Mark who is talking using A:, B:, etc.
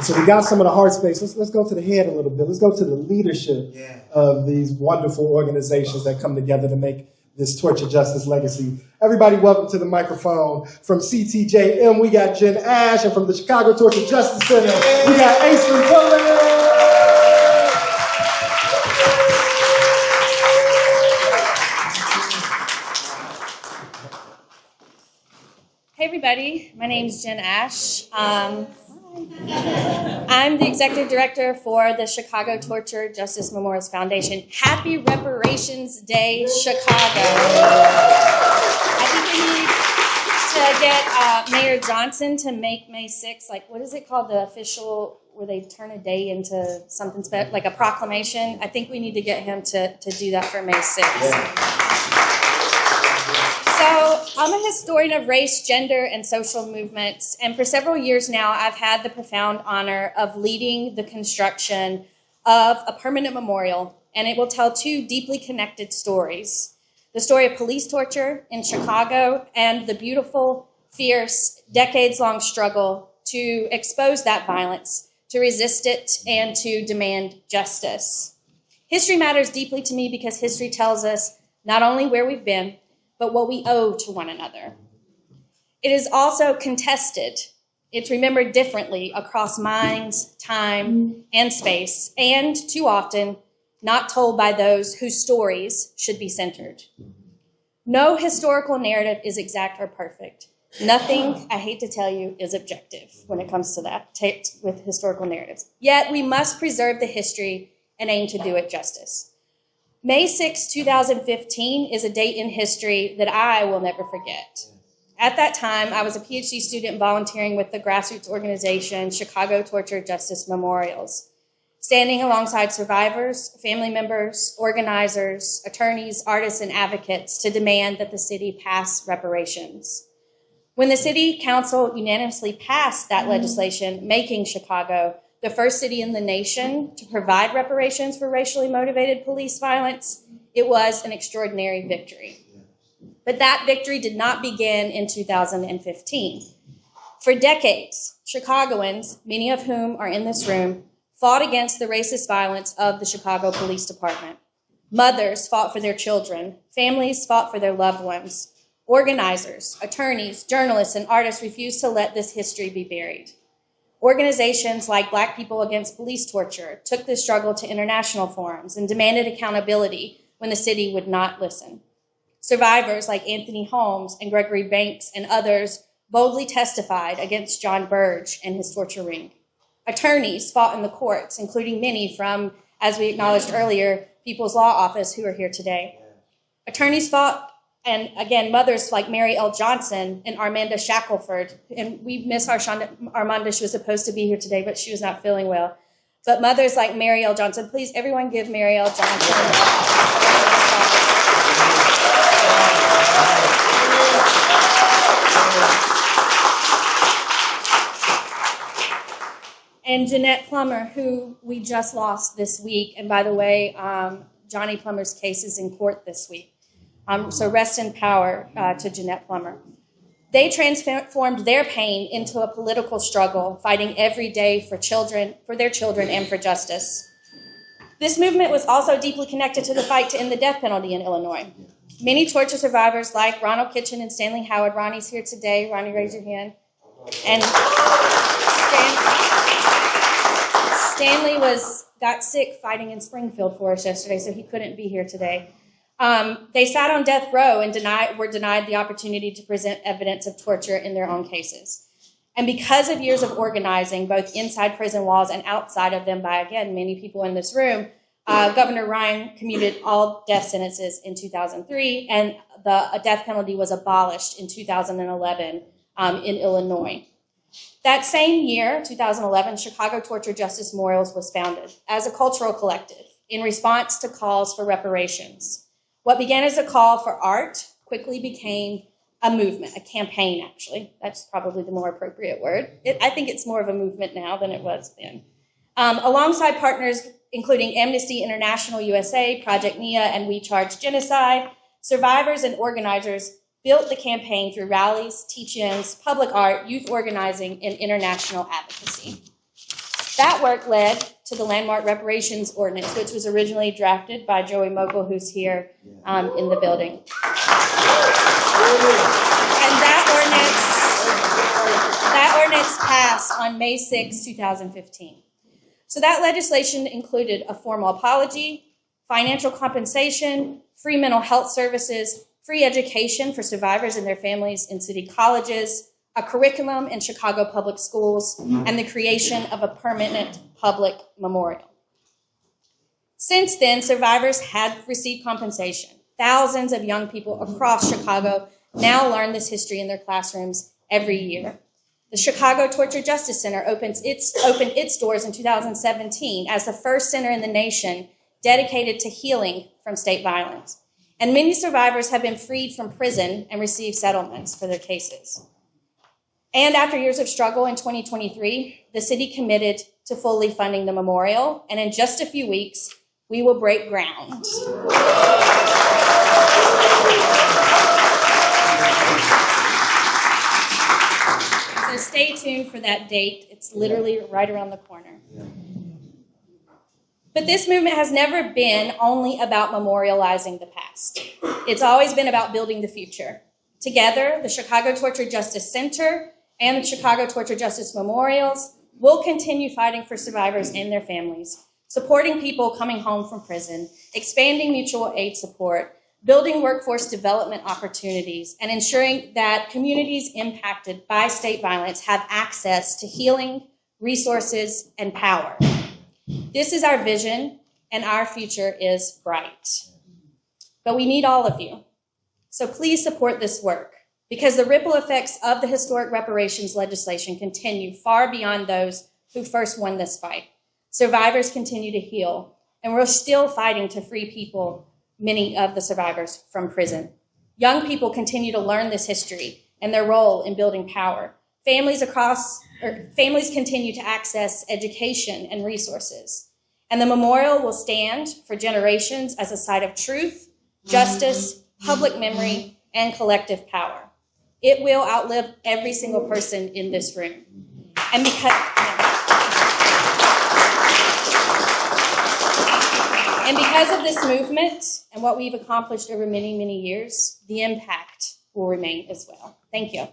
A: So we got some of the heart space. Let's go to the head a little bit. Let's go to the leadership of these wonderful organizations that come together to make this torture justice legacy. Everybody, welcome to the microphone. From CTJM, we got Jen Ash, and from the Chicago Torture Justice Center, we got Aislinn Bullock.
B: Hey everybody, my name is Jen Ash. I'm the executive director for the Chicago Torture Justice Memorials Foundation. Happy Reparations Day, Chicago. I think we need to get Mayor Johnson to make May 6th, like, what is it called, the official, where they turn a day into something special, like a proclamation. I think we need to get him to do that for May 6th. So I'm a historian of race, gender, and social movements, and for several years now, I've had the profound honor of leading the construction of a permanent memorial, and it will tell two deeply connected stories. The story of police torture in Chicago and the beautiful, fierce, decades-long struggle to expose that violence, to resist it, and to demand justice. History matters deeply to me because history tells us not only where we've been, but what we owe to one another. It is also contested. It's remembered differently across minds, time, and space, and too often not told by those whose stories should be centered. No historical narrative is exact or perfect. Nothing, I hate to tell you, is objective when it comes to that, with historical narratives. Yet we must preserve the history and aim to do it justice. May 6, 2015 is a date in history that I will never forget. At that time, I was a PhD student volunteering with the grassroots organization Chicago Torture Justice Memorials, standing alongside survivors, family members, organizers, attorneys, artists, and advocates to demand that the city pass reparations. When the city council unanimously passed that legislation, making Chicago the first city in the nation to provide reparations for racially motivated police violence, it was an extraordinary victory. But that victory did not begin in 2015. For decades, Chicagoans, many of whom are in this room, fought against the racist violence of the Chicago Police Department. Mothers fought for their children. Families fought for their loved ones. Organizers, attorneys, journalists, and artists refused to let this history be buried. Organizations like Black People Against Police Torture took this struggle to international forums and demanded accountability when the city would not listen. Survivors like Anthony Holmes and Gregory and others boldly testified against Jon Burge and his torture ring. Attorneys fought in the courts, including many from, as we acknowledged earlier, People's Law Office who are here today. Attorneys fought, and again, mothers like Mary L. Johnson and Armanda Shackelford, and we miss Armanda, she was supposed to be here today, but she was not feeling well. But mothers like Mary L. Johnson, please everyone give Mary L. Johnson. And Jeanette Plummer, who we just lost this week, and by the way, Johnny Plummer's case is in court this week. So rest in power to Jeanette Plummer. They transformed their pain into a political struggle, fighting every day for their children, and for justice. This movement was also deeply connected to the fight to end the death penalty in Illinois. Many torture survivors like Ronald Kitchen and Stanley Howard, Ronnie's here today. Ronnie, raise your hand. And Stanley got sick fighting in Springfield for us yesterday, so he couldn't be here today. They sat on death row and were denied the opportunity to present evidence of torture in their own cases. And because of years of organizing, both inside prison walls and outside of them by, again, many people in this room, Governor Ryan commuted all death sentences in 2003, and the death penalty was abolished in 2011 in Illinois. That same year, 2011, Chicago Torture Justice Memorials was founded as a cultural collective in response to calls for reparations. What began as a call for art quickly became a movement, a campaign, actually. That's probably the more appropriate word. I think it's more of a movement now than it was then. Alongside partners including Amnesty International USA, Project NIA, and We Charge Genocide, survivors and organizers built the campaign through rallies, teach-ins, public art, youth organizing, and international advocacy. That work led to the landmark reparations ordinance, which was originally drafted by Joey Mogul, who's here in the building. And that ordinance passed on May 6, 2015. So that legislation included a formal apology, financial compensation, free mental health services, free education for survivors and their families in city colleges, a curriculum in Chicago public schools, and the creation of a permanent public memorial. Since then, survivors have received compensation. Thousands of young people across Chicago now learn this history in their classrooms every year. The Chicago Torture Justice Center opened its doors in 2017 as the first center in the nation dedicated to healing from state violence. And many survivors have been freed from prison and received settlements for their cases. And after years of struggle in 2023, the city committed to fully funding the memorial, and in just a few weeks, we will break ground. So stay tuned for that date. It's literally right around the corner. But this movement has never been only about memorializing the past. It's always been about building the future. Together, the Chicago Torture Justice Center and the Chicago Torture Justice Memorials will continue fighting for survivors and their families, supporting people coming home from prison, expanding mutual aid support, building workforce development opportunities, and ensuring that communities impacted by state violence have access to healing, resources, and power. This is our vision, and our future is bright. But we need all of you. So please support this work, because the ripple effects of the historic reparations legislation continue far beyond those who first won this fight. Survivors continue to heal, and we're still fighting to free people, many of the survivors, from prison. Young people continue to learn this history and their role in building power. Families continue to access education and resources. And the memorial will stand for generations as a site of truth, justice, public memory, and collective power. It will outlive every single person in this room. And because of this movement and what we've accomplished over many, many years, the impact will remain as well. Thank you.